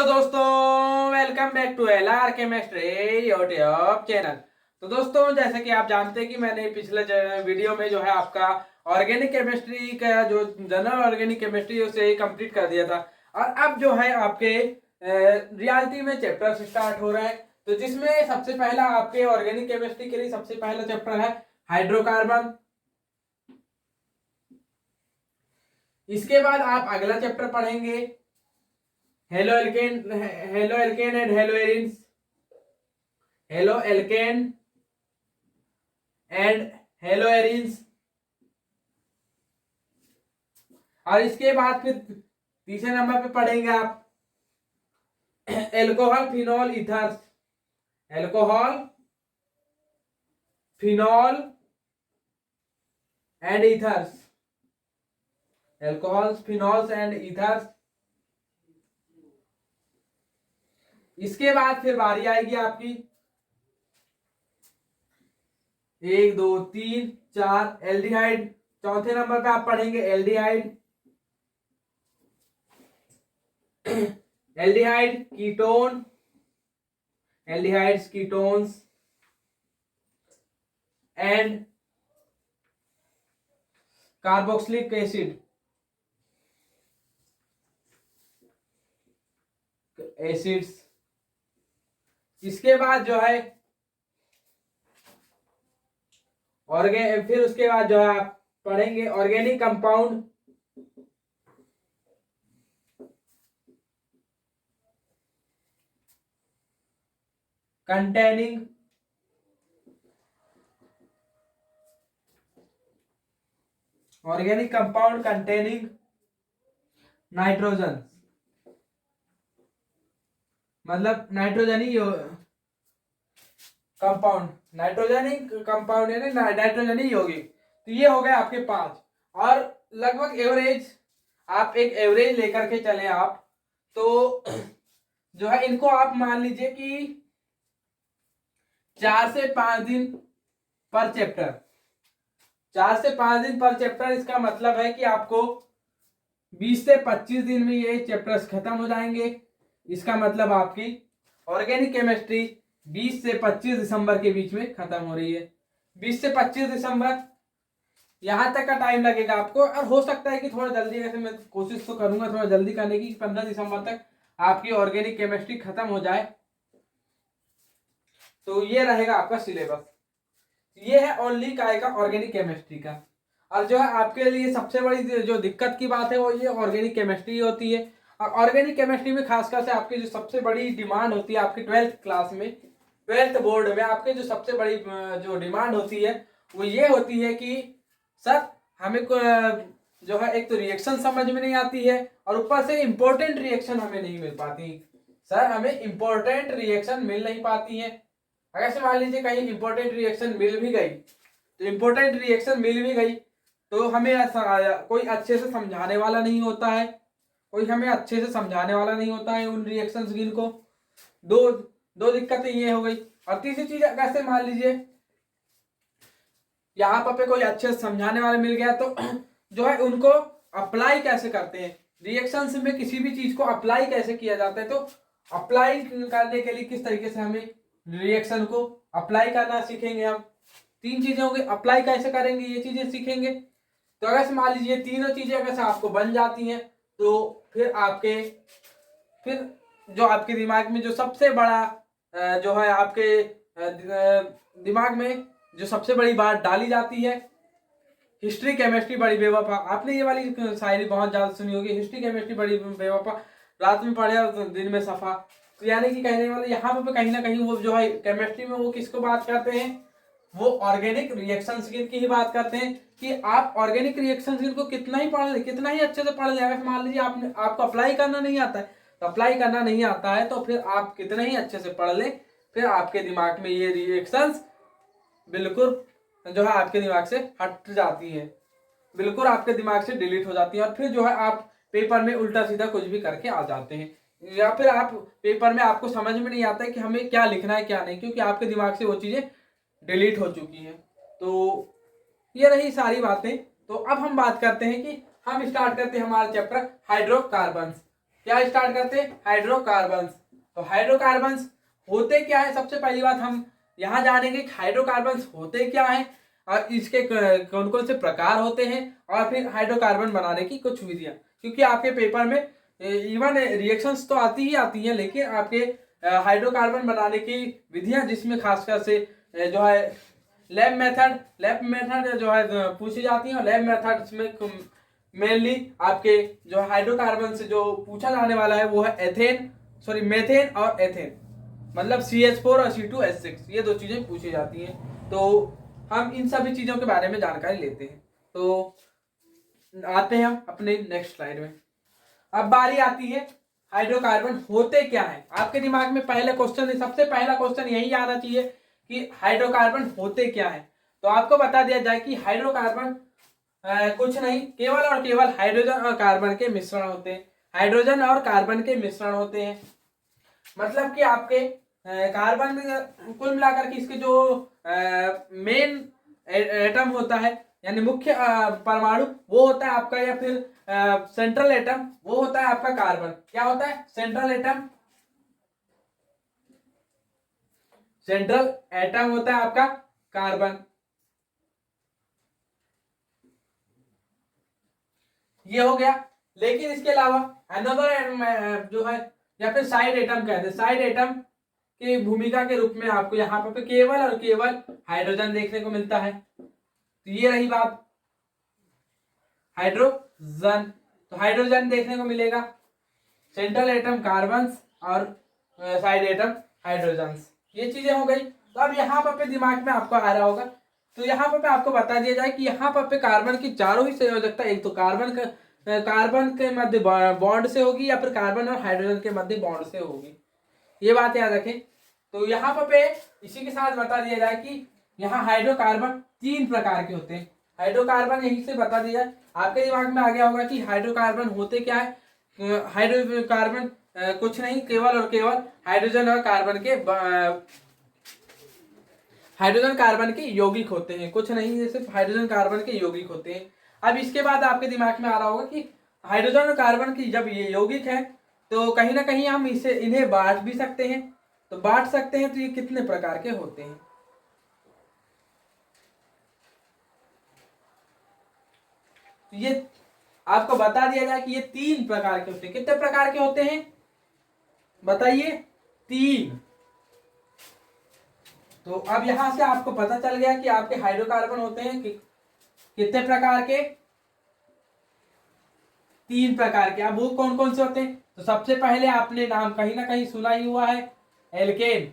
दोस्तों, welcome back to LR chemistry YouTube channel. तो दोस्तों, जैसे कि आप जानते हैं कि मैंने पिछले वीडियो में जो है आपका ऑर्गेनिक केमिस्ट्री का जो जनरल ऑर्गेनिक केमिस्ट्री उसे कंप्लीट कर दिया था। और अब जो है आपके रियलिटी में चैप्टर स्टार्ट हो रहा है। तो जिसमें सबसे पहला आपके ऑर्गेनिक केमिस्ट्री के लिए सबसे पहला चैप्टर है हाइड्रोकार्बन। इसके बाद आप अगला चैप्टर पढ़ेंगे halo alkane and hello arenes, halo alkane and hello arenes. और इसके बाद फिर तीसरे नंबर पे पढ़ेंगे आप alcohol phenol ethers, alcohol phenol and ethers, alcohols phenols and ethers. इसके बाद फिर बारी आएगी आपकी 1 2 3 4 एल्डिहाइड। चौथे नंबर पे आप पढ़ेंगे aldehyde, aldehyde ketone, aldehydes ketones and carboxylic acid acids. इसके बाद जो है फिर उसके बाद जो है आप पढ़ेंगे organic compound, containing organic compound containing nitrogen, मतलब नाइट्रोजनी कंपाउंड, नाइट्रोजनी कंपाउंड है ना, नाइट्रोजनी होगी। तो ये हो गए आपके 5। और लगभग एवरेज, आप एक एवरेज लेकर के चले आप, तो जो है इनको आप मान लीजिए कि 4 से 5 दिन पर चैप्टर, 4 से 5 दिन पर चैप्टर। इसका मतलब है कि आपको 20 से 25 दिन में ये चैप्टर्स खत्म हो जाएंगे। इसका मतलब आपकी ऑर्गेनिक केमिस्ट्री 20 से 25 दिसंबर के बीच में खत्म हो रही है। 20 से 25 दिसंबर यहां तक का टाइम लगेगा आपको। और हो सकता है कि थोड़ा जल्दी, वैसे मैं कोशिश तो करूंगा थोड़ा जल्दी करने की, 15 दिसंबर तक आपकी ऑर्गेनिक केमिस्ट्री खत्म हो जाए। तो ये रहेगा आपका सिलेबस। ये है ओनली काय का ऑर्गेनिक केमिस्ट्री का। और जो है आपके लिए सबसे बड़ी जो दिक्कत की बात है वो ये ऑर्गेनिक केमिस्ट्री होती है। और ऑर्गेनिक केमिस्ट्री में खासकर से आपकी जो सबसे बड़ी डिमांड होती है आपकी 12th क्लास में, 12th बोर्ड में आपके जो सबसे बड़ी जो डिमांड होती है वो ये होती है कि सर हमें जो है एक तो रिएक्शन समझ में नहीं आती है और ऊपर से इंपॉर्टेंट रिएक्शन हमें नहीं मिल पाती। सर हमें इंपॉर्टेंट रिएक्शन मिल नहीं पाती है। अगर से मान लीजिए कहीं इंपॉर्टेंट रिएक्शन मिल भी गई, तो इंपॉर्टेंट रिएक्शन मिल भी गई तो हमें कोई अच्छे से समझाने वाला नहीं होता है, कोई हमें अच्छे से समझाने वाला नहीं होता है उन रिएक्शंस को। दो दिक्कतें ये हो गई। और तीसरी चीज, कैसे मान लीजिए यहाँ पर कोई अच्छे से समझाने वाला मिल गया तो जो है उनको अप्लाई कैसे करते हैं, रिएक्शंस में किसी भी चीज को अप्लाई कैसे किया जाता है। तो अप्लाई करने के लिए किस तरीके से हमें रिएक्शन को अप्लाई करना सीखेंगे हम। 3 चीजें होंगी, अप्लाई कैसे करेंगे ये चीजें सीखेंगे। तो अगर से मान लीजिए तीनों चीजें अगर से आपको बन जाती हैं तो फिर जो आपके दिमाग में जो सबसे बड़ा जो है आपके दिमाग में जो सबसे बड़ी बात डाली जाती है, हिस्ट्री केमिस्ट्री बड़ी बेवफा। आपने ये वाली शायरी बहुत ज्यादा सुनी होगी, हिस्ट्री केमिस्ट्री बड़ी बेवफा, रात में पढ़े और दिन में सफा। तो यानी कि कहने वाले यहाँ पे कहीं ना कहीं वो जो है केमिस्ट्री में वो किसको बात करते हैं, वो ऑर्गेनिक रिएक्शंस की ही बात करते हैं कि आप ऑर्गेनिक रिएक्शंस को कितना ही पढ़ ले, कितना ही अच्छे से पढ़ ले, अगर मान लीजिए आपको अप्लाई करना नहीं आता है, तो अप्लाई करना नहीं आता है तो फिर आप कितने ही अच्छे से पढ़ ले, फिर आपके दिमाग में ये रिएक्शंस बिल्कुल जो है आपके दिमाग से हट जाती है, बिल्कुल आपके दिमाग से डिलीट हो जाती है। और फिर जो है आप पेपर में उल्टा सीधा कुछ भी करके आ जाते हैं, या फिर आप पेपर में आपको समझ में नहीं आता है कि हमें क्या लिखना है क्या नहीं, क्योंकि आपके दिमाग से वो चीजें डिलीट हो चुकी हैं। तो ये रही सारी बातें। तो अब हम बात करते हैं कि हम स्टार्ट करते हैं हमारा चैप्टर हाइड्रोकार्बन। क्या स्टार्ट करते हैं, हाइड्रोकार्बन्स। तो हाइड्रोकार्बन्स होते क्या है, सबसे पहली बात हम यहाँ जानेंगे हाइड्रोकार्बन्स होते क्या है और इसके कौन कौन से प्रकार होते हैं, और फिर हाइड्रोकार्बन बनाने की कुछ विधियां। क्योंकि आपके पेपर में इवन रिएक्शंस तो आती ही आती हैं, लेकिन आपके हाइड्रोकार्बन बनाने की विधियां, जिसमें खासकर से जो है लैब मेथड जो है पूछी जाती है। और लैब मेथड्स में मेनली आपके जो हाइड्रोकार्बन से जो पूछा जाने वाला है वो है मेथेन और एथेन, मतलब CH4 और C2H6, ये दो चीजें पूछी जाती हैं। तो हम इन सभी चीजों के बारे में जानकारी लेते हैं। तो आते हैं हम अपने नेक्स्ट स्लाइड में। अब बारी आती है हाइड्रोकार्बन होते क्या है। आपके दिमाग में पहले क्वेश्चन, सबसे पहला क्वेश्चन यही आना चाहिए कि हाइड्रोकार्बन होते क्या है। तो आपको बता दिया जाए कि हाइड्रोकार्बन कुछ नहीं, केवल और केवल हाइड्रोजन और कार्बन के मिश्रण होते हैं। हाइड्रोजन और कार्बन के मिश्रण होते हैं, मतलब कि आपके कार्बन में कुल मिलाकर के इसके जो मेन एटम होता है, यानी मुख्य परमाणु, वो होता है आपका, या फिर सेंट्रल एटम वो होता है आपका कार्बन। क्या होता है, सेंट्रल एटम होता है आपका कार्बन। ये हो गया। लेकिन इसके अलावा अनदर जो है, या फिर साइड एटम कहते हैं, साइड एटम की भूमिका के रूप में आपको यहाँ पर केवल और केवल हाइड्रोजन देखने को मिलता है। तो ये रही बात हाइड्रोजन। तो हाइड्रोजन देखने को मिलेगा, सेंट्रल एटम कार्बन और साइड एटम हाइड्रोजन, ये चीजें हो गई। तो अब यहाँ पर दिमाग में आपको आ रहा होगा, तो यहाँ पर आपको बता दिया जाए कि यहाँ पर कार्बन की चारों ही संयोजकता, एक तो कार्बन के मध्य बॉन्ड से होगी, या फिर कार्बन और हाइड्रोजन के मध्य बॉन्ड से होगी, ये बात याद रखें। तो यहाँ पर इसी के साथ बता दिया जाए कि यहाँ हाइड्रोकार्बन 3 प्रकार के होते हैं। हाइड्रोकार्बन यहीं से बता दिया, आपके दिमाग में आ गया होगा कि हाइड्रोकार्बन होते क्या है। हाइड्रोकार्बन कुछ नहीं, केवल और केवल हाइड्रोजन और कार्बन के यौगिक होते हैं, कुछ नहीं, ये सिर्फ हाइड्रोजन कार्बन के यौगिक होते हैं। अब इसके बाद आपके दिमाग में आ रहा होगा कि हाइड्रोजन और कार्बन की जब ये यौगिक है, तो कहीं ना कहीं हम इन्हें बांट भी सकते हैं। तो बांट सकते हैं, तो ये कितने प्रकार के होते हैं। तो ये आपको बता दिया जाए कि ये 3 प्रकार के होते हैं। कितने प्रकार के होते हैं बताइए, 3। तो अब यहां से आपको पता चल गया कि आपके हाइड्रोकार्बन होते हैं कितने प्रकार के, 3 प्रकार के। अब वो कौन कौन से होते हैं, तो सबसे पहले आपने नाम कहीं ना कहीं सुना ही हुआ है, एल्केन।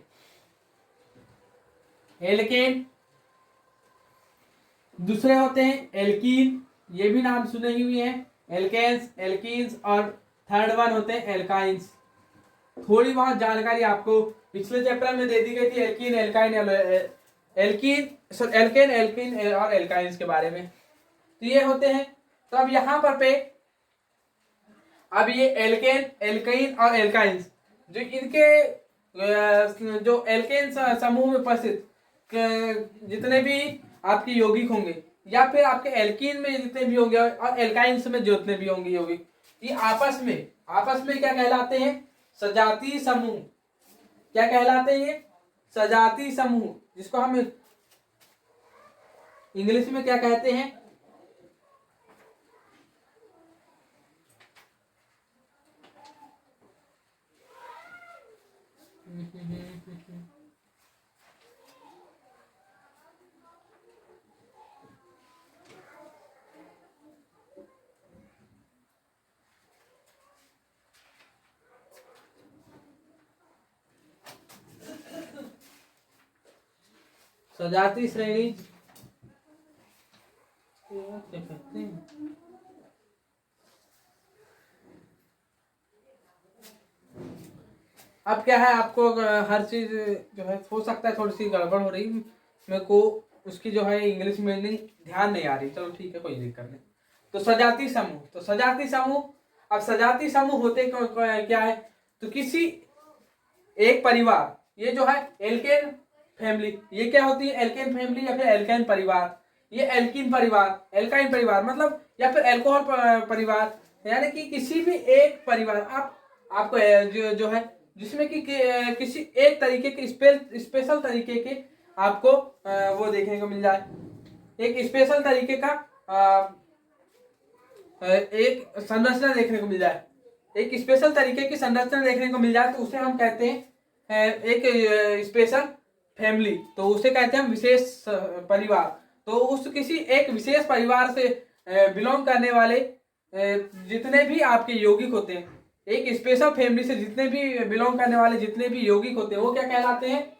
दूसरे होते हैं एल्कीन, ये भी नाम सुने ही हुए हैं, एल्कीन्स। और थर्ड वन होते हैं एल्काइंस। थोड़ी बहुत जानकारी आपको पिछले चैप्टर में दे दी गई थी, एल्कीन और एल्काइंस के बारे में। तो ये होते हैं। तो अब यहाँ पर अब ये एल्कीन और एल्काइंस, जो इनके जो एल्केन समूह में उपस्थित जितने भी आपके यौगिक होंगे, या फिर आपके एल्कीन में जितने भी होंगे और एल्काइंस में जितने भी होंगे यौगिक, ये आपस में क्या कहलाते हैं, सजातीय समूह। क्या कहलाते हैं ये, सजातीय समूह, जिसको हम इंग्लिश में क्या कहते हैं, सजातीय श्रेणी कहते हैं। अब क्या है, आपको हर चीज जो है हो सकता है थोड़ी सी गड़बड़ हो रही, मेरे को उसकी जो है इंग्लिश मीनिंग ध्यान नहीं आ रही। चलो ठीक है, कोई दिक्कत नहीं। तो सजातीय समूह, अब सजातीय समूह होते क्या है, तो किसी एक परिवार, ये जो है एल्केन फैमिली, ये क्या होती है, एल्केन फैमिली या फिर एल्केन परिवार, ये एल्कीन परिवार मतलब, या फिर एल्कोहल परिवार, यानी कि किसी भी एक परिवार, आप आपको जो है जिसमें कि किसी एक तरीके के स्पेशल तरीके के आपको वो देखने को मिल जाए, एक स्पेशल तरीके का एक संरचना देखने को मिल जाए, एक स्पेशल तरीके की संरचना देखने को मिल जाए तो उसे हम कहते हैं एक स्पेशल फैमिली, तो उसे कहते हैं हम विशेष परिवार। तो उस किसी एक विशेष परिवार से बिलोंग करने वाले जितने भी आपके यौगिक होते हैं, एक स्पेशल फैमिली से जितने भी बिलोंग करने वाले जितने भी यौगिक होते हैं वो क्या कहलाते हैं?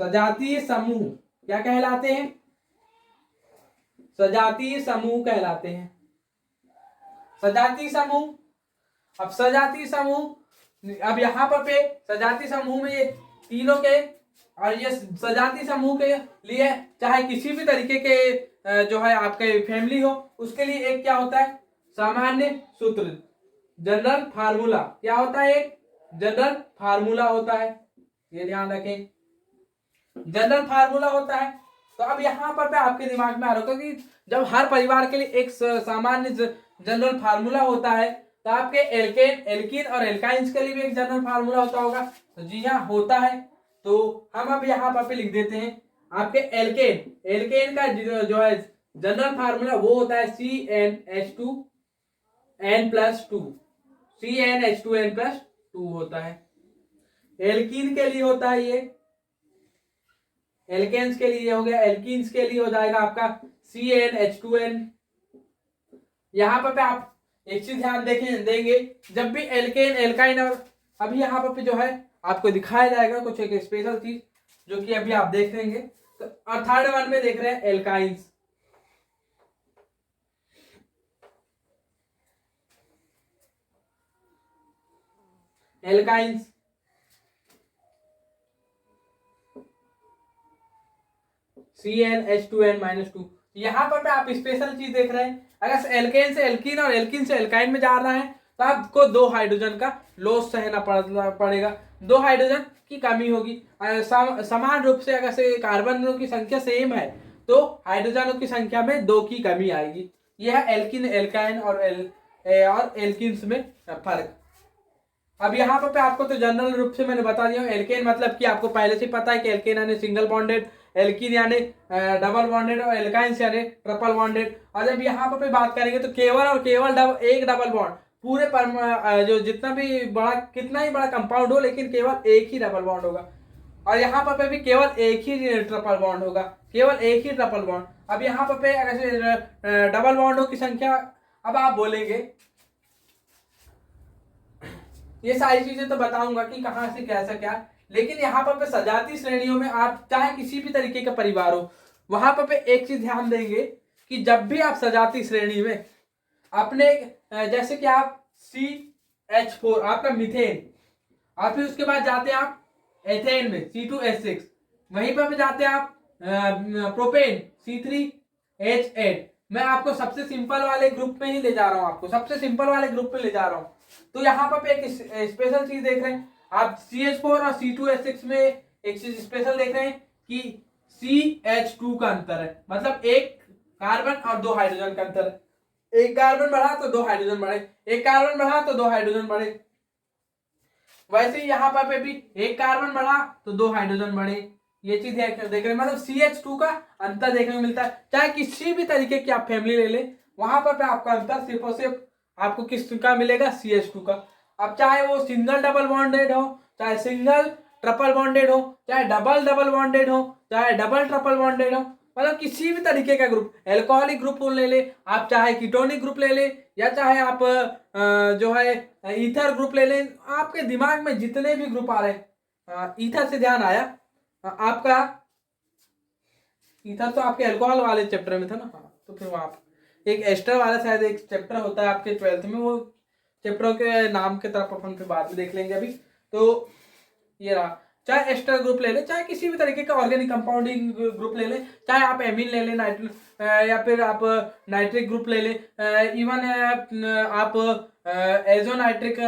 सजातीय समूह। क्या कहलाते हैं? सजातीय समूह कहलाते हैं। सजातीय समूह। अब सजातीय समूह, अब यहाँ पर पे सजातीय समूह में ये तीनों के और ये सजातीय समूह के लिए चाहे किसी भी तरीके के जो है आपके फैमिली हो उसके लिए एक क्या होता है? सामान्य सूत्र, जनरल फार्मूला। क्या होता है? एक जनरल फार्मूला होता है, ये ध्यान रखें, जनरल फार्मूला होता है। तो अब यहाँ पर आपके दिमाग में आ रहा होगा कि जब हर परिवार के लिए एक सामान्य जनरल फार्मूला होता है तो आपके एल्कीन और एल्काइंस के लिए भी एक जनरल फार्मूला होता होगा। तो जी हाँ, होता है। तो हम अब यहाँ पर लिख देते हैं आपके एल्केन का जो है जनरल फार्मूला वो होता है CnH2n+2। CnH2n+2 होता है। एल्कीन के लिए होता है ये, एल्केन्स के लिए हो गया, एल्कीन्स के लिए हो जाएगा आपका CnH2n। यहाँ पर आप एक चीज ध्यान देंगे, जब भी एल्केन एल्काइन और अभी यहाँ पर जो है आपको दिखाया जाएगा कुछ एक स्पेशल चीज जो कि अभी आप देख लेंगे। तो और थर्ड वन में देख रहे हैं एल्काइंस। Alkynes CnH2n-2। यहाँ पर आप स्पेशल चीज देख रहे हैं, अगर एल्केन से एल्कीन और एल्कीन से एल्काइन में जा रहा है तो आपको 2 हाइड्रोजन का लॉस सहना पड़ेगा, 2 हाइड्रोजन की कमी होगी। समान रूप से अगर से कार्बनों की संख्या सेम है तो हाइड्रोजनों की संख्या में 2 की कमी आएगी। यह है एल्कीन एल्काइन और एल्कीन्स में फर्क। अब यहाँ पर आपको तो जनरल रूप से मैंने बता दिया, एल्केन मतलब कि आपको पहले से पता है कि एल्केन यानी सिंगल बॉन्डेड, एल्कीन यानी डबल बॉन्डेड और एल्काइंस यानी ट्रिपल बॉन्डेड। और जब यहाँ पर बात करेंगे तो केवल और केवल एक डबल बॉन्ड पूरे पर जो जितना भी बड़ा कितना ही बड़ा कंपाउंड हो लेकिन केवल एक ही डबल बॉन्ड होगा, और यहाँ पर भी केवल एक ही ट्रिपल बॉन्ड होगा, केवल एक ही ट्रिपल बॉन्ड। अब यहाँ पर अगर डबल बॉन्डों की संख्या अब आप बोलेंगे, ये सारी चीजें तो बताऊंगा कि कहां से कैसा क्या, लेकिन यहाँ पर सजातीय श्रेणियों में आप चाहे किसी भी तरीके का परिवार हो वहां पर एक चीज ध्यान देंगे कि जब भी आप सजातीय श्रेणी में अपने जैसे कि आप CH4 आपका मीथेन, और फिर उसके बाद जाते हैं आप एथेन में C2H6, वहीं पर जाते हैं आप प्रोपेन C3H8। मैं आपको सबसे सिंपल वाले ग्रुप में ही ले जा रहा हूं, आपको सबसे सिंपल वाले ग्रुप में ले जा रहा हूं। तो यहाँ पर एक स्पेशल चीज देख रहे हैं आप, CH4 और C2H6 में एक चीज स्पेशल देख रहे हैं कि CH2 का अंतर है, मतलब एक कार्बन और 2 हाइड्रोजन का अंतर है। एक कार्बन बढ़ा तो 2 हाइड्रोजन बढ़े, एक कार्बन बढ़ा तो 2 हाइड्रोजन बढ़े। वैसे ही यहाँ पर भी एक कार्बन बढ़ा तो 2 हाइड्रोजन बढ़े। ये चीज देख रहे हैं, मतलब CH2 का अंतर देखने को मिलता है। चाहे किसी भी तरीके की आप फैमिली ले ले वहां पर आपका अंतर सिर्फ और सिर्फ आपको किस का मिलेगा? CH2 का। अब चाहे वो सिंगल डबल बॉन्डेड हो, चाहे सिंगल ट्रिपल बॉन्डेड हो, चाहे डबल डबल बॉन्डेड हो, चाहे डबल ट्रिपल बॉन्डेड हो, मतलब किसी भी तरीके का ग्रुप, एल्कोहलिक ग्रुप ले ले आप, चाहे कीटोनिक ग्रुप ले ले, या चाहे आप जो है ईथर ग्रुप ले ले। आपके दिमाग में जितने भी ग्रुप आ रहे हैं, ईथर से ध्यान आया आपका, ईथर तो आपके अल्कोहल वाले चैप्टर में था ना। हाँ, तो फिर वहां एक एस्टर वाला शायद एक चैप्टर होता है आपके 12th में, वो चैप्टरों के नाम के तरफ अपन फिर बाद में देख लेंगे। अभी तो ये रहा, चाहे एस्टर ग्रुप ले ले, चाहे किसी भी तरीके का ऑर्गेनिक कंपाउंडिंग ग्रुप ले ले, चाहे आप एमीन ले ले, नाइट्रिक या फिर आप नाइट्रिक ग्रुप ले ले, इवन आप एजो नाइट्रिक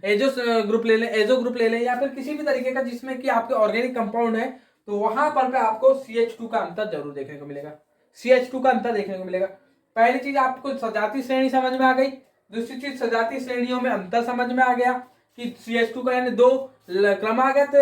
एजो ग्रुप ले ले, एजो ग्रुप ले ले, या फिर किसी भी तरीके का जिसमें कि आपके ऑर्गेनिक कंपाउंड है, तो वहां पर आपको CH2 का अंतर जरूर देखने को मिलेगा। CH2 का अंतर देखने को मिलेगा। पहली चीज आपको सजातीय श्रेणी समझ में आ गई। दूसरी चीज सजातीय श्रेणियों में अंतर समझ में आ गया कि CH2 का यानी दो क्रमागत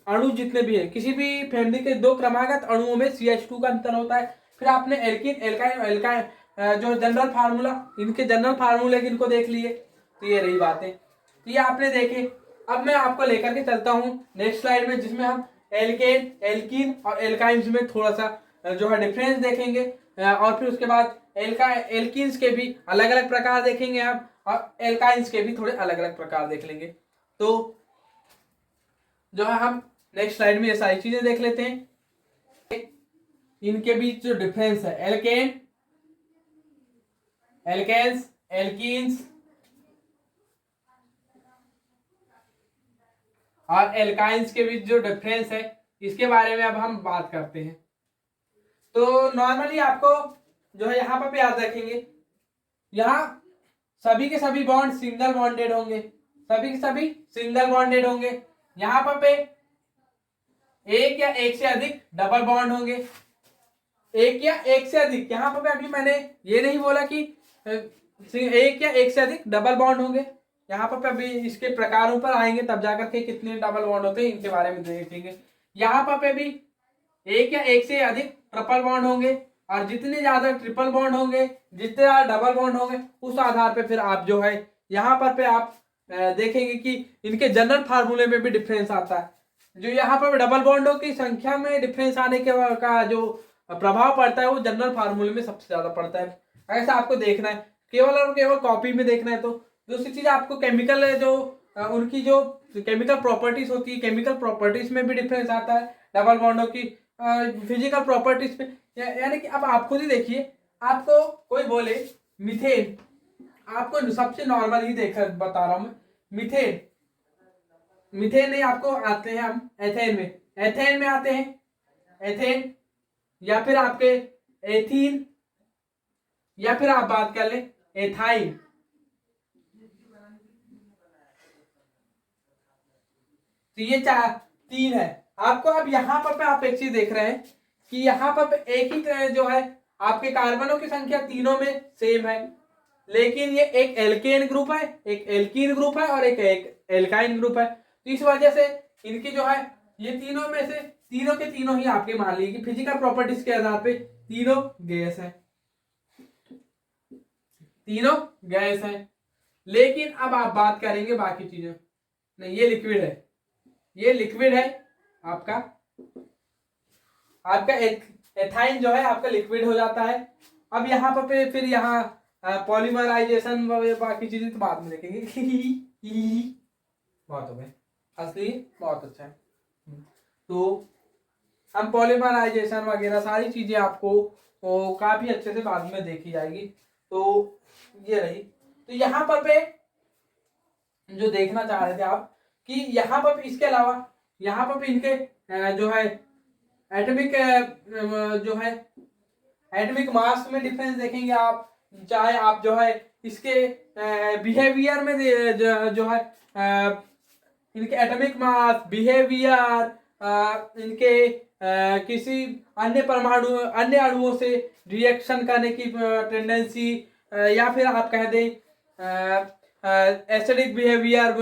अणु जितने भी है, किसी भी फैमिली के दो क्रमागत अणुओं में CH2 का अंतर होता है। फिर आपने एल्किन, एल्काइन, एल्काइन जो जनरल फार्मूला, इनके जनरल फार्मूले इनको देख लिए। तो ये रही बातें, तो ये आपने देखे। अब मैं आपको लेकर के चलता हूँ नेक्स्ट स्लाइड में, जिसमें हम एल्केन, एल्कीन और एल्काइंस में थोड़ा सा जो है डिफरेंस देखेंगे, और फिर उसके बाद एल्कीन्स के भी अलग अलग प्रकार देखेंगे आप, और एल्काइंस के भी थोड़े अलग अलग प्रकार देख लेंगे। तो जो है हम नेक्स्ट स्लाइड में ये सारी चीजें देख लेते हैं। इनके बीच जो डिफरेंस है, एल्केन, एल्केन्स, एल्कीन्स और एल्काइंस के बीच जो डिफरेंस है, इसके बारे में अब हम बात करते हैं। तो नॉर्मली आपको जो है यहाँ पर याद रखेंगे, यहाँ सभी के सभी बॉन्ड सिंगल बॉन्डेड होंगे, सभी के सभी सिंगल बॉन्डेड होंगे। यहाँ पर एक या एक से अधिक डबल बॉन्ड होंगे, एक या एक से अधिक। यहाँ पर अभी मैंने ये नहीं बोला कि एक या एक से अधिक डबल बॉन्ड होंगे, यहाँ पर अभी इसके प्रकारों पर आएंगे तब जाकर के कितने डबल बॉन्ड होते हैं इनके बारे में देखेंगे। यहाँ पर भी एक या एक से अधिक ट्रिपल बॉन्ड होंगे, और जितने ज्यादा ट्रिपल बॉन्ड होंगे, जितने ज्यादा डबल बॉन्ड होंगे, उस आधार पे फिर आप जो है यहाँ पर आप देखेंगे कि इनके जनरल फार्मूले में भी डिफरेंस आता है। जो यहाँ पर डबल बॉन्डों की संख्या में डिफरेंस आने के का जो प्रभाव पड़ता है वो जनरल फार्मूले में सबसे ज्यादा पड़ता है। ऐसा आपको देखना है, केवल और केवल कॉपी में देखना है। तो दूसरी चीज आपको केमिकल जो उनकी जो केमिकल प्रॉपर्टीज होती है, केमिकल प्रॉपर्टीज में भी डिफरेंस आता है डबल बॉन्डों की फिजिकल प्रॉपर्टीज पे। यानी कि अब आप खुद ही देखिए, आपको कोई बोले मीथेन, आपको सबसे नॉर्मल ही देख बता रहा हूं मैं, मीथेन, मीथेन नहीं, आपको आते हैं हम एथेन में, एथेन में आते हैं, एथेन, या फिर आपके एथीन, या फिर आप बात कर ले एथाइन। तो ये तीन है आपको। अब यहाँ पर आप एक चीज देख रहे हैं कि यहाँ पर एक ही जो है आपके कार्बनों की संख्या तीनों में सेम है, लेकिन ये एक एल्केन ग्रुप है, एक एल्कीन ग्रुप है और एक एल्काइन ग्रुप है। तो इस वजह से इनकी जो है ये तीनों में से तीनों के तीनों ही आपके मान लीजिए कि फिजिकल प्रॉपर्टीज के आधार पे तीनों गैस है, तीनों गैस है। लेकिन अब आप बात करेंगे बाकी चीजों, नहीं ये लिक्विड है, ये लिक्विड है आपका, आपका एथाइन जो है आपका लिक्विड हो जाता है। अब यहाँ पर फिर यहाँ पॉलीमराइजेशन बाकी चीजें तो बाद में देखेंगे। बहुत हो गए, असली बहुत अच्छा है। तो हम पॉलीमराइजेशन वगैरह सारी चीजें आपको काफी अच्छे से बाद में देखी जाएगी। तो ये रही। तो यहाँ पर जो देखना चाह रहे थे आप कि यहाँ पर इसके अलावा यहाँ पर इनके जो है एटॉमिक जो है एटॉमिक मास में डिफरेंस देखेंगे आप, चाहे आप जो है इसके बिहेवियर में जो है इनके एटॉमिक मास, बिहेवियर, इनके किसी अन्य परमाणु, अन्य अणुओं से रिएक्शन करने की टेंडेंसी, या फिर आप कह दें एसिडिक बिहेवियर,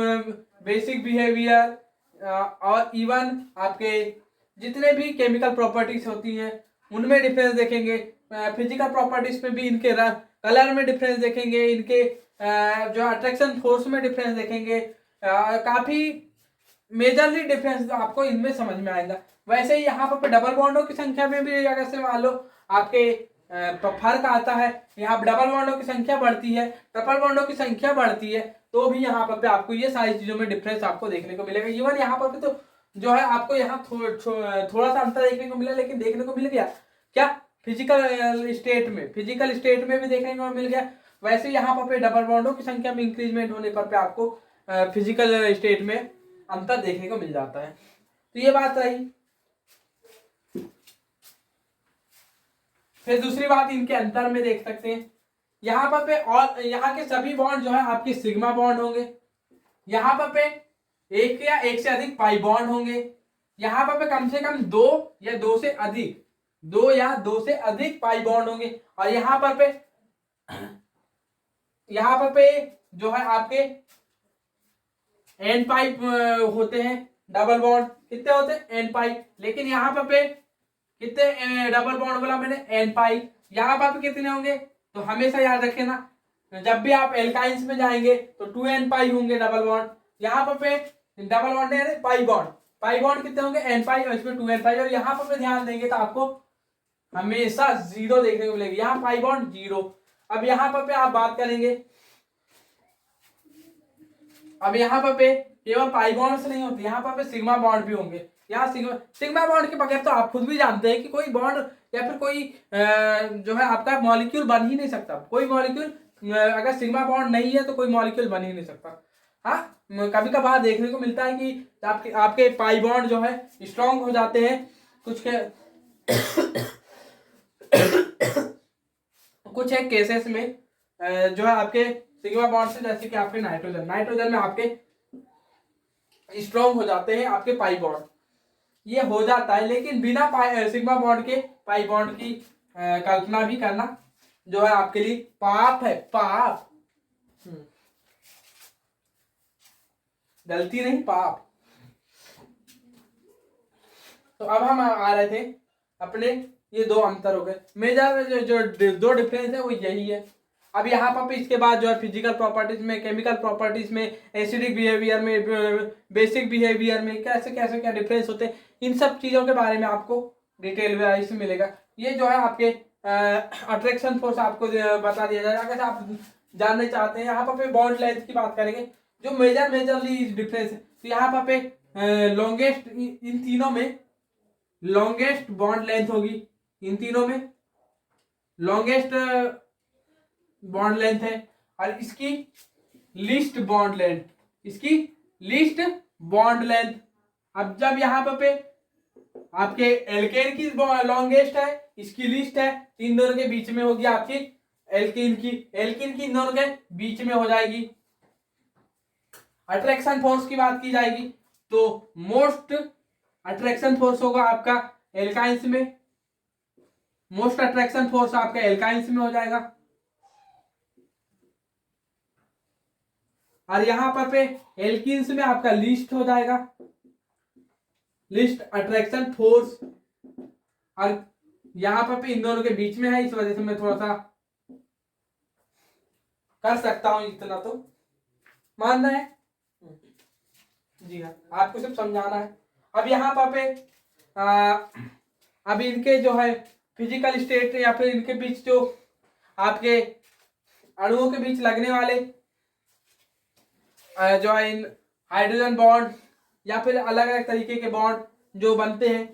बेसिक बिहेवियर, और इवन आपके जितने भी केमिकल प्रॉपर्टीज होती हैं उनमें डिफरेंस देखेंगे। फिजिकल प्रॉपर्टीज में भी इनके कलर में डिफरेंस देखेंगे, इनके जो अट्रैक्शन फोर्स में डिफरेंस देखेंगे। काफी मेजरली डिफरेंस आपको इनमें समझ में आएगा। वैसे ही यहाँ पर डबल बॉन्डों की संख्या में भी अगर से मान लो आपके फर्क आता है, यहाँ डबल बॉन्डों की संख्या बढ़ती है, ट्रिपल बॉन्डों की संख्या बढ़ती है, तो भी यहाँ पर आपको ये सारी चीजों में डिफरेंस आपको देखने को मिलेगा। इवन यहाँ पर तो जो है आपको यहाँ थोड़ा सा अंतर देखने को मिला, लेकिन देखने को मिल गया क्या फिजिकल स्टेट में, फिजिकल स्टेट में भी देखने को मिल गया। वैसे यहाँ पर डबल बॉन्डों की संख्या में इंक्रीजमेंट होने पर आपको फिजिकल स्टेट में अंतर देखने को मिल जाता है। तो ये बात रही। फिर दूसरी बात इनके अंतर में देख सकते हैं, यहाँ पर और यहाँ के सभी बॉन्ड जो है आपके सिग्मा बॉन्ड होंगे, यहाँ पर एक या एक से अधिक पाई बॉन्ड होंगे, यहाँ पर कम से कम दो या दो से अधिक पाई बॉन्ड होंगे, और यहाँ पर यहाँ पर पे जो है आपके एन पाइप होते हैं, डबल बॉन्ड कितने होते हैं एन पाइप, लेकिन यहाँ पर पे कितने डबल बॉन्ड बोला मैंने एन पाइप, यहाँ पर कितने होंगे, तो हमेशा याद रखे ना, जब भी आप एल्काइंस में जाएंगे तो 2n पाई होंगे डबल बॉन्ड, यहाँ पर पे डबल बॉन्ड है पाई बॉन्ड कितने होंगे एन पाई, और इसमें 2n पाई, और यहाँ पर ध्यान देंगे तो आपको हमेशा जीरो देखने को मिलेगी, यहाँ पाई बॉन्ड जीरो। अब यहाँ पर आप बात करेंगे, अब यहाँ पर केवल पाई बॉन्ड से नहीं होती, यहाँ पर सिग्मा बॉन्ड भी होंगे। यहाँ सिग्मा बॉन्ड के बगैर तो आप खुद भी जानते हैं कि कोई बॉन्ड या फिर कोई जो है आपका मॉलिक्यूल बन ही नहीं सकता, कोई मॉलिक्यूल अगर सिग्मा बॉन्ड नहीं है तो कोई मॉलिक्यूल बन ही नहीं सकता। हाँ, कभी कभार देखने को मिलता है कि आपके पाई बॉन्ड जो है स्ट्रॉन्ग हो जाते हैं, कुछ के कुछ एक केसेस में जो है आपके सिग्मा बॉन्ड से, जैसे कि आपके नाइट्रोजन में आपके स्ट्रॉन्ग हो जाते हैं आपके पाई बॉन्ड, ये हो जाता है, लेकिन बिना सिग्मा बॉन्ड के पाई बॉन्ड की कल्पना भी करना जो है आपके लिए पाप है, पाप, गलती नहीं पाप। तो अब हम आ रहे थे अपने, ये दो अंतर हो गए, मेजर जो दो डिफरेंस है वो यही है। अब यहाँ पर इसके बाद जो है फिजिकल प्रॉपर्टीज में, केमिकल प्रॉपर्टीज में, एसिडिक बिहेवियर में, बेसिक बिहेवियर में कैसे कैसे क्या डिफरेंस होते हैं, इन सब चीज़ों के बारे में आपको डिटेल वाइज मिलेगा। ये जो है आपके अट्रैक्शन फोर्स आपको बता दिया जाएगा। अगर आप जानना चाहते हैं, यहाँ पर बॉन्ड लेंथ की बात करेंगे, जो मेजरली डिफरेंस है, तो यहाँ पर लॉन्गेस्ट इन तीनों में लॉन्गेस्ट बॉन्ड लेंथ होगी, इन तीनों में लॉन्गेस्ट बॉन्ड लेंथ है, और इसकी लीस्ट बॉन्ड लेंथ, इसकी लीस्ट बॉन्ड लेंथ। अब जब यहाँ पे आपके एल्केन की लॉन्गेस्ट है, इसकी लीस्ट है, इन दोनों के बीच में होगी आपकी एल्किन की इन दोनों के बीच में हो जाएगी। अट्रैक्शन फोर्स की बात की जाएगी तो मोस्ट अट्रैक्शन फोर्स होगा आपका एल्काइंस में, मोस्ट अट्रैक्शन फोर्स आपका एल्काइंस में हो जाएगा, और यहां पर पे एल्किन्स में आपका लीस्ट हो जाएगा, लीस्ट अट्रैक्शन फोर्स, और यहां पर पे इन दोनों के बीच में है, इस वजह से मैं थोड़ा सा कर सकता हूं, इतना तो मानना है जी हाँ, आपको सिर्फ समझाना है। अब यहाँ पर पे अब इनके जो है फिजिकल स्टेट या फिर इनके बीच जो आपके अणुओं के बीच लगने वाले जो है इन हाइड्रोजन बॉन्ड या फिर अलग अलग तरीके के बॉन्ड जो बनते हैं,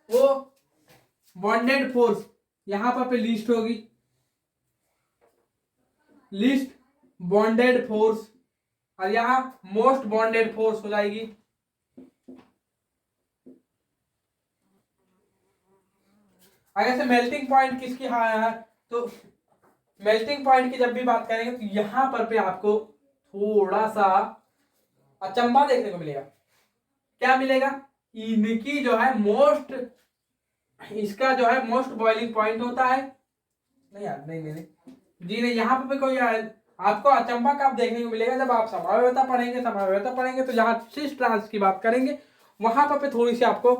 वो बॉन्डेड फोर्स यहाँ पर पे लिस्ट होगी, लिस्ट बॉन्डेड फोर्स, और यहाँ मोस्ट बॉन्डेड फोर्स हो जाएगी। अगर से मेल्टिंग पॉइंट किसकी है, तो मेल्टिंग पॉइंट की जब भी बात करेंगे तो यहां पर भी आपको थोड़ा सा अचंभा देखने को मिलेगा। क्या मिलेगा, इनकी जो है मोस्ट, इसका जो है मोस्ट बॉइलिंग पॉइंट होता है, नहीं यार नहीं जी नहीं, यहाँ पर कोई आपको अचंभा कब देखने को मिलेगा, जब आप समावेयता पढ़ेंगे तो जहां सिस ट्रांस की बात करेंगे वहां पर थोड़ी सी आपको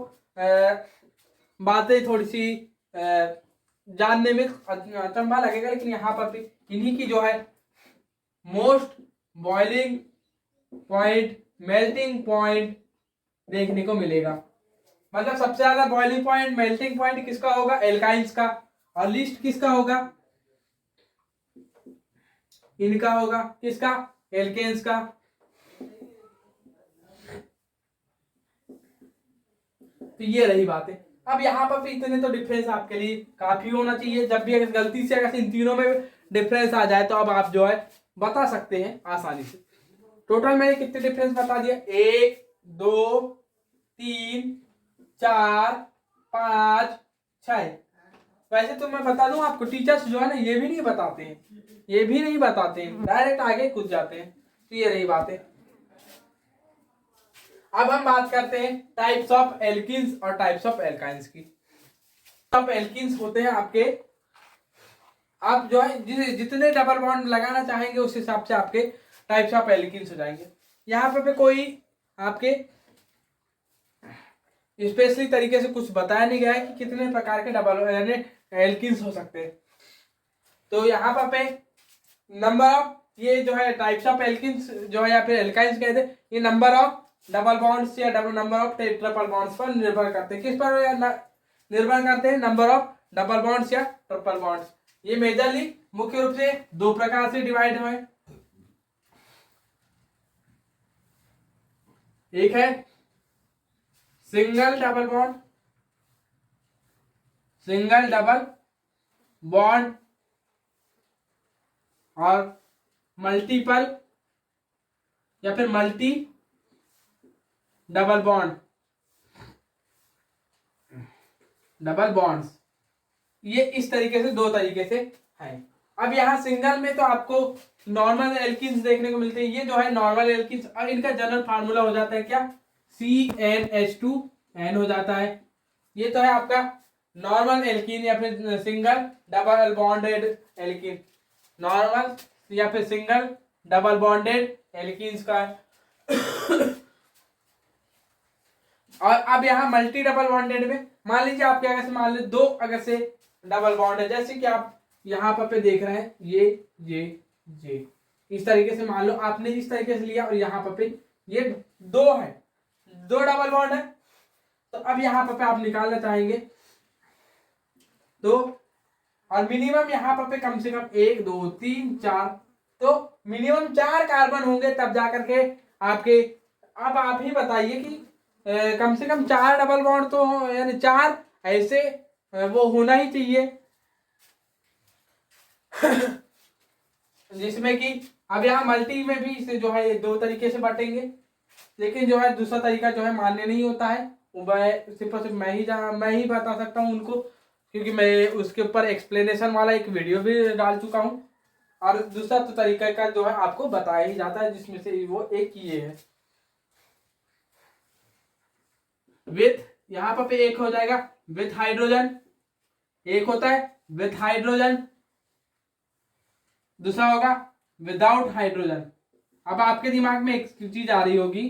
बातें थोड़ी सी जानने में अचंभा लगेगा, लेकिन यहाँ पर इन्हीं की जो है most boiling point, melting point देखने को मिलेगा। मतलब सबसे ज्यादा बॉइलिंग पॉइंट, मेल्टिंग पॉइंट किसका होगा, एल्काइंस का, और लिस्ट किसका होगा, इनका होगा, किसका, एल्केन्स का। तो ये रही बात है। अब यहाँ पर इतने तो डिफरेंस आपके लिए काफी होना चाहिए, जब भी अगर गलती से अगर इन तीनों में डिफरेंस आ जाए तो अब आप जो है बता सकते हैं आसानी से। टोटल मैंने कितने डिफरेंस बता दिया, 1 2 3 4 5 6। वैसे तो मैं बता दूं आपको, टीचर्स जो है ना ये भी नहीं बताते हैं, डायरेक्ट आगे कूद जाते हैं। तो ये रही बात है। अब हम बात करते हैं टाइप्स ऑफ एल्किन्स और टाइप्स ऑफ एल्काइंस की। टाइप एल्किन्स होते हैं आपके, आप जो है जितने डबल बॉन्ड लगाना चाहेंगे उस हिसाब से आपके टाइप्स ऑफ एल्किन्स हो जाएंगे। यहाँ पे कोई आपके स्पेशली तरीके से कुछ बताया नहीं गया है कि कितने प्रकार के डबल यानी एल्किन्स हो सकते हैं। तो यहाँ पे नंबर ऑफ ये जो है टाइप्स ऑफ एल्किन्स जो है या फिर एल्काइंस कहते हैं, ये नंबर ऑफ डबल बॉन्ड्स या नंबर ऑफ ट्रिपल बॉन्ड्स पर निर्भर करते हैं। किस पर निर्भर करते हैं? नंबर ऑफ डबल बॉन्ड्स या ट्रिपल बॉन्ड्स। ये मेजरली मुख्य रूप से दो प्रकार से डिवाइड हुए। एक है single double bond, single double bond, और मल्टीपल या फिर multi double bond, double bonds. ये इस तरीके से दो तरीके से है। अब यहाँ सिंगल में तो आपको नॉर्मल एल्किन्स देखने को मिलते हैं। ये जो है नॉर्मल एल्किन्स, और इनका जनरल फार्मूला हो जाता है क्या? CnH2n हो जाता है। ये तो है आपका नॉर्मल एल्कीन या फिर single double bonded alkene, normal या फिर सिंगल डबल बॉन्डेड एल्कीन्स का। और अब यहाँ मल्टी डबल बॉन्डेड में मान लीजिए आपके अगर से मान लीजिए दो अगर से डबल बॉन्ड है, जैसे कि आप यहाँ पे देख रहे हैं ये इस तरीके से मान लो आपने इस तरीके से लिया, और यहाँ पे ये दो है, दो डबल बॉन्ड है। तो अब यहाँ पे आप निकालना चाहेंगे तो, और मिनिमम यहाँ पे कम से कम 1 2 3 4, तो मिनिमम 4 कार्बन होंगे तब जाकर के आपके। अब आप ही बताइए कि कम से कम 4 डबल बॉन्ड तो यानी 4 ऐसे वो होना ही चाहिए जिसमें कि अब यहाँ मल्टी में भी इसे जो है दो तरीके से बांटेंगे, लेकिन जो है दूसरा तरीका जो है मान्य नहीं होता है। सिर्फ मैं ही बता सकता हूँ उनको, क्योंकि मैं उसके ऊपर एक्सप्लेनेशन वाला एक वीडियो भी डाल चुका हूँ। और दूसरा तो तरीका का जो है आपको बताया ही जाता है, जिसमें से वो एक ये है विथ, यहाँ पे एक हो जाएगा विथ हाइड्रोजन, एक होता है विथ हाइड्रोजन, दूसरा होगा विदाउट हाइड्रोजन। अब आपके दिमाग में एक चीज आ रही होगी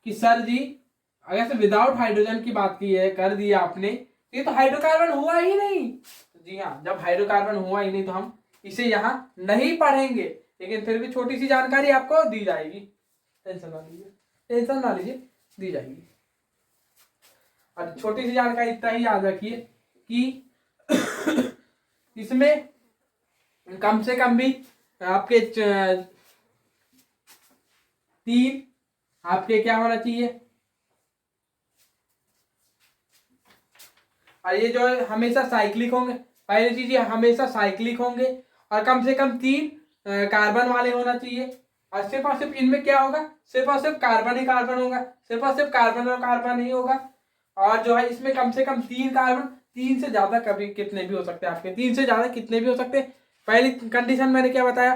कि सर जी अगर से विदाउट हाइड्रोजन की बात की है कर दिया आपने, ये तो हाइड्रोकार्बन हुआ ही नहीं। जी हाँ, जब हाइड्रोकार्बन हुआ ही नहीं तो हम इसे यहाँ नहीं पढ़ेंगे, लेकिन फिर भी छोटी सी जानकारी आपको दी जाएगी। टेंशन ना लीजिए, दी जाएगी। और छोटी सी जानकारी इतना ही याद रखिए कि इसमें कम से कम भी आपके 3 आपके क्या होना चाहिए, और ये जो है हमेशा साइक्लिक होंगे। पहली चीज ये हमेशा साइक्लिक होंगे, और कम से कम 3 कार्बन वाले होना चाहिए। और सिर्फ इनमें क्या होगा, सिर्फ और सिर्फ कार्बन ही कार्बन होगा, सिर्फ और सिर्फ कार्बन और कार्बन ही होगा। और जो है इसमें कम से कम 3 कार्बन, 3 से ज्यादा कभी कितने भी हो सकते हैं आपके, 3 से ज्यादा कितने भी हो सकते हैं। पहली कंडीशन मैंने क्या बताया,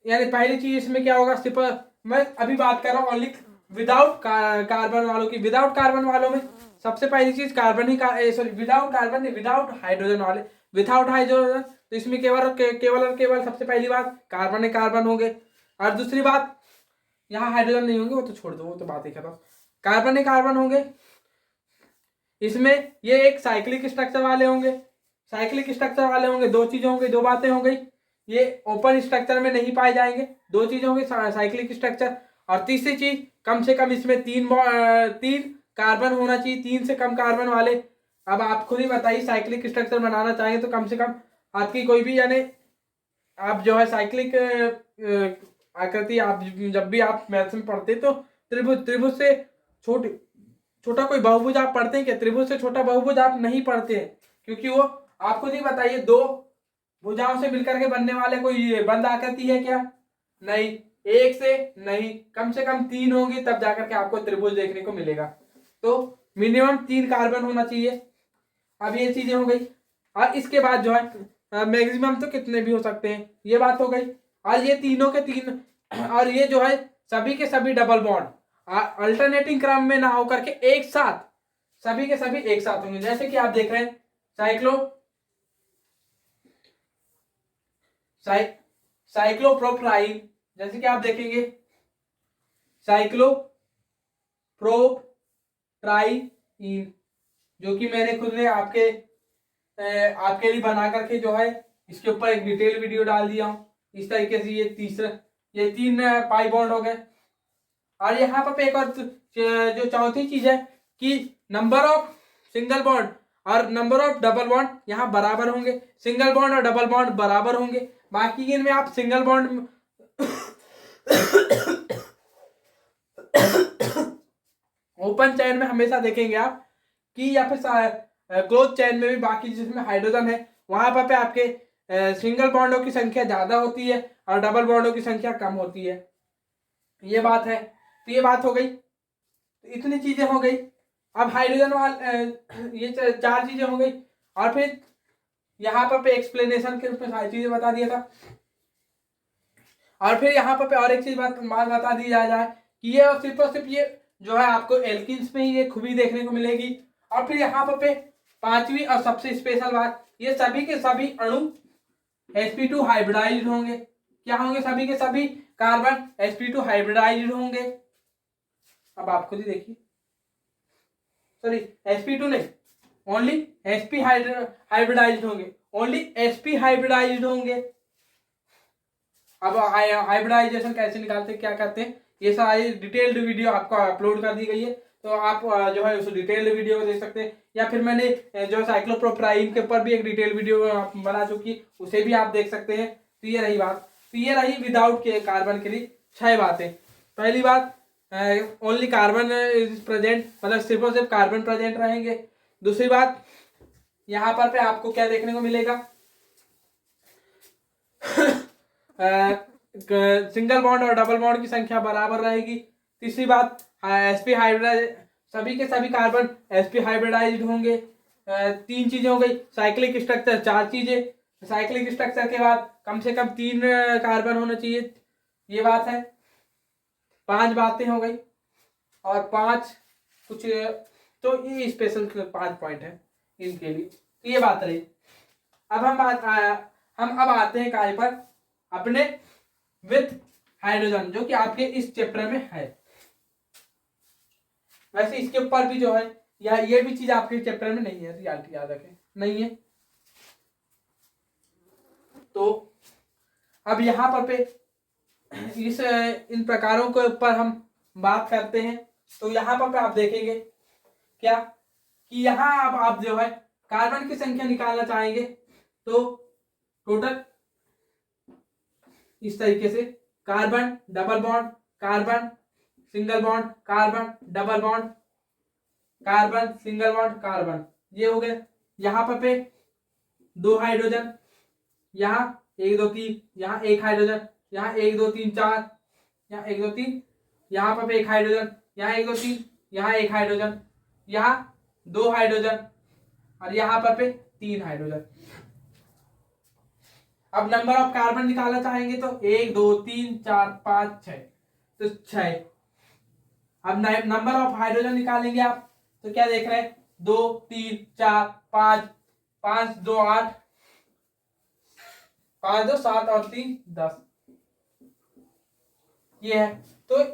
यानी पहली चीज इसमें क्या होगा, सिर्फ मैं अभी बात कर रहा हूँ ओनली विदाउट कार्बन वालों की। विदाउट कार्बन वालों में सबसे पहली चीज कार्बन ही सॉरी विदाउट कार्बन नहीं, विदाउट हाइड्रोजन वाले, विदाउट हाइड्रोजन, तो इसमें केवल सबसे पहली बात कार्बन ही कार्बन होंगे। और दूसरी बात यहाँ हाइड्रोजन नहीं होंगे, वो तो छोड़ दो, वो तो बात ही खत्म। कार्बन ही कार्बन होंगे, इसमें ये एक साइक्लिक स्ट्रक्चर वाले होंगे, साइक्लिक स्ट्रक्चर वाले होंगे। दो चीजें होंगी, दो बातें हो गई, ये ओपन स्ट्रक्चर में नहीं पाए जाएंगे। दो चीजें होंगी, साइक्लिक स्ट्रक्चर, और तीसरी चीज कम से कम इसमें 3 कार्बन होना चाहिए, 3 से कम कार्बन वाले। अब आप खुद ही बताइए, साइक्लिक स्ट्रक्चर बनाना चाहेंगे तो कम से कम आपकी कोई भी यानी आप जो है साइक्लिक आकृति, आप जब भी आप मैथ्स में पढ़ते तो त्रिभुज से छोटा कोई बहुभुज आप पढ़ते हैं क्या? त्रिभुज से छोटा बहुभुज आप नहीं पढ़ते हैं, क्योंकि वो आप खुद ही बताइए, 2 भुजाओं से मिलकर के बनने वाले कोई बंद आकृति है क्या? नहीं, एक से नहीं, कम से कम 3 होंगी तब जाकर के आपको त्रिभुज देखने को मिलेगा। तो मिनिमम 3 कार्बन होना चाहिए। अब ये चीजें हो गई, और इसके बाद जो है मैक्सिमम तो कितने भी हो सकते हैं, ये बात हो गई। और ये तीनों के 3, और ये जो है सभी के सभी डबल बॉन्ड अल्टरनेटिंग क्रम में ना होकर के एक साथ, सभी के सभी एक साथ होंगे। जैसे कि आप देख रहे हैं साइक्लोप्रोपाइन, जैसे कि आप देखेंगे साइक्लोप्रोपाइन, जो कि मैंने खुद ने आपके लिए बना करके जो है इसके ऊपर एक डिटेल वीडियो डाल दिया हूं। इस तरीके से ये 3 पाई बॉन्ड हो गए। और यहाँ पर एक और जो चौथी चीज है कि नंबर ऑफ सिंगल बॉन्ड और नंबर ऑफ डबल बॉन्ड यहाँ बराबर होंगे, सिंगल बॉन्ड और डबल बॉन्ड बराबर होंगे। बाकी इनमें आप सिंगल बॉन्ड ओपन चेन में हमेशा देखेंगे आप कि या फिर क्लोज चेन में भी बाकी जिसमें हाइड्रोजन है वहां पर पे आपके सिंगल बॉन्डों की संख्या ज्यादा होती है और डबल बॉन्डों की संख्या कम होती है। ये बात है। तो ये बात हो गई, तो इतनी चीजें हो गई। अब हाइड्रोजन ये 4 चीजें हो गई। और फिर यहाँ पर पे एक्सप्लेनेशन के रूप में सारी चीजें बता दिया था। और फिर यहाँ पर पे और एक चीज बात बता दी जाए कि ये और सिर्फ ये जो है आपको एल्किन्स में ही ये खूबी देखने को मिलेगी। और फिर यहाँ पर पे 5वीं और सबसे स्पेशल बात, ये सभी के सभी अणु sp2 हाइब्रिडाइज्ड होंगे। क्या होंगे? सभी के सभी कार्बन sp2 हाइब्रिडाइज्ड होंगे। अब आप खुद ही देखिए, सॉरी sp2 नहीं, ओनली sp हाइब्रिडाइज्ड होंगे, ओनली sp हाइब्रिडाइज्ड होंगे। अब हाइब्रिडाइजेशन कैसे निकालते हैं, क्या करते हैं, ये सारी डिटेल्ड वीडियो आपको अपलोड कर दी गई है, तो आप जो है उस डिटेल्ड वीडियो को देख सकते हैं। या फिर मैंने जो साइक्लोप्रोपाइन के ऊपर भी एक डिटेल वीडियो बना चुकी, उसे भी आप देख सकते हैं। तो ये रही बात। तो ये रही विदाउट के कार्बन के लिए 6 बातें। पहली बात, ओनली कार्बन इज प्रेजेंट, मतलब सिर्फ और सिर्फ कार्बन प्रेजेंट रहेंगे। दूसरी बात, यहाँ पर पे आपको क्या देखने को मिलेगा, सिंगल बॉन्ड और डबल बॉन्ड की संख्या बराबर रहेगी। तीसरी बात, sp हाइब्रिडाइज, सभी के सभी कार्बन sp हाइब्रिडाइज्ड होंगे। 3 चीजें हो गई। साइक्लिक स्ट्रक्चर 4 चीजें। साइक्लिक स्ट्रक्चर के बाद कम से कम 3 कार्बन होना चाहिए, ये बात है। 5 बातें हो गई और 5 कुछ, तो ये स्पेशल 5 पॉइंट है इनके लिए। तो ये बात रही। अब हम अब आते हैं काय पर, अपने विथ हाइड्रोजन, जो कि आपके इस चैप्टर में है। वैसे इसके ऊपर भी जो है, या ये भी चीज आपके चैप्टर में नहीं है, रियलिटी याद रखें, नहीं है। तो अब यहाँ पर पे इन प्रकारों के ऊपर हम बात करते हैं। तो यहाँ पर पे आप देखेंगे क्या कि यहाँ अब आप जो है कार्बन की संख्या निकालना चाहेंगे, तो टोटल इस तरीके से carbon double bond, carbon single bond, carbon double bond, carbon single bond, carbon, ये हो गए। यहाँ पर पे 2 हाइड्रोजन, यहाँ 1 2 3, यहाँ 1 हाइड्रोजन, यहाँ 1 2 3 4, यहाँ 1 2 3, यहाँ पर पे 1 हाइड्रोजन, यहाँ 1 2 3, यहाँ 1 हाइड्रोजन, यहाँ 2 हाइड्रोजन, और यहाँ पर पे 3 हाइड्रोजन। अब नंबर ऑफ कार्बन निकालना चाहेंगे तो 1 2 3 4 5 6, तो 6। अब नंबर ऑफ हाइड्रोजन निकालेंगे आप, तो क्या देख रहे हैं, 2 3 4 5, 5 2 8, 5 2 7 और 3 10, ये है। तो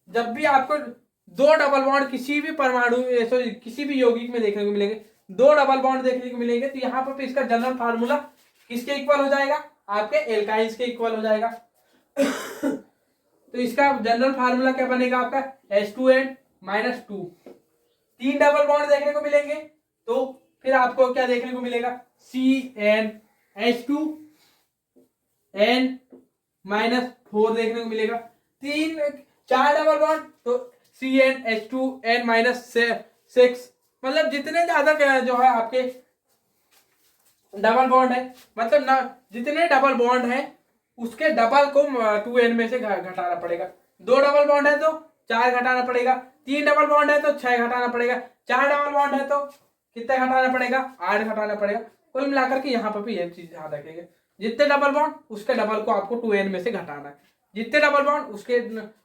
जब भी आपको 2 डबल बॉन्ड किसी भी परमाणु, सॉरी किसी भी यौगिक में देखने को मिलेंगे, 2 डबल बॉन्ड देखने को मिलेंगे, तो यहाँ पर इसका जनरल फार्मूला किसके इक्वल हो जाएगा, आपके एल्काइंस के इक्वल हो जाएगा। तो इसका जनरल फार्मूला क्या बनेगा आपका, H2N-2। 3 डबल बॉन्ड देखने को मिलेंगे, तो फिर आपको क्या देखने को मिलेगा, CnH2n-4 देखने को मिलेगा। 4 डबल बॉन्ड तो CnH2n-6, मतलब जितने ज्यादा जो है आपके डबल बॉन्ड है, मतलब ना जितने डबल बॉन्ड है उसके डबल को 2n में से घटाना पड़ेगा। 2 डबल बॉन्ड है तो 4 घटाना पड़ेगा, 3 डबल बॉन्ड है तो 6 घटाना पड़ेगा, 4 डबल बॉन्ड है तो कितना घटाना पड़ेगा, 8 घटाना पड़ेगा। कुल मिलाकर के यहाँ पर भी ये चीज ध्यान रखेंगे, जितने डबल बॉन्ड उसके डबल को आपको 2n में से घटाना है, जितने डबल बॉन्ड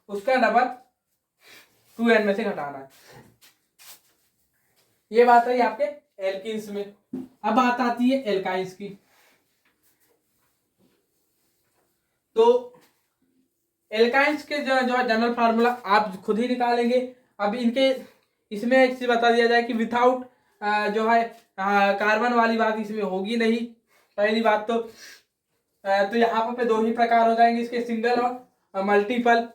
उसका डबल 2n में से घटाना है। ये बात है आपके एल्किन्स में। अब बात आती है एल्काइंस की। तो एल्काइंस के जो जनरल फार्मूला आप खुद ही निकालेंगे। अब इनके इसमें एक चीज बता दिया जाए कि विथआउट जो है कार्बन वाली बात इसमें होगी नहीं। पहली बात तो यहाँ पे दो ही प्रकार हो जाएंगे इसके, सिंगल और मल्टीपल।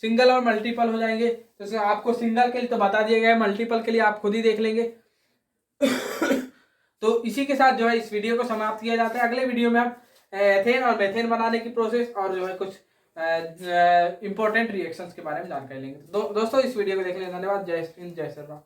सिंगल और मल्टीपल हो जाएंगे। तो आपको सिंगल के लिए तो बता दिया गया है, मल्टीपल के लिए आप खुद ही देख लेंगे। तो इसी के साथ जो है इस वीडियो को समाप्त किया जाता है। अगले वीडियो में हम एथेन और मेथेन बनाने की प्रोसेस और जो है कुछ इंपॉर्टेंट रिएक्शंस के बारे में जानकारी लेंगे। दोस्तों इस वीडियो को देखने के लिए धन्यवाद। जय हिंद, जय श्री राम।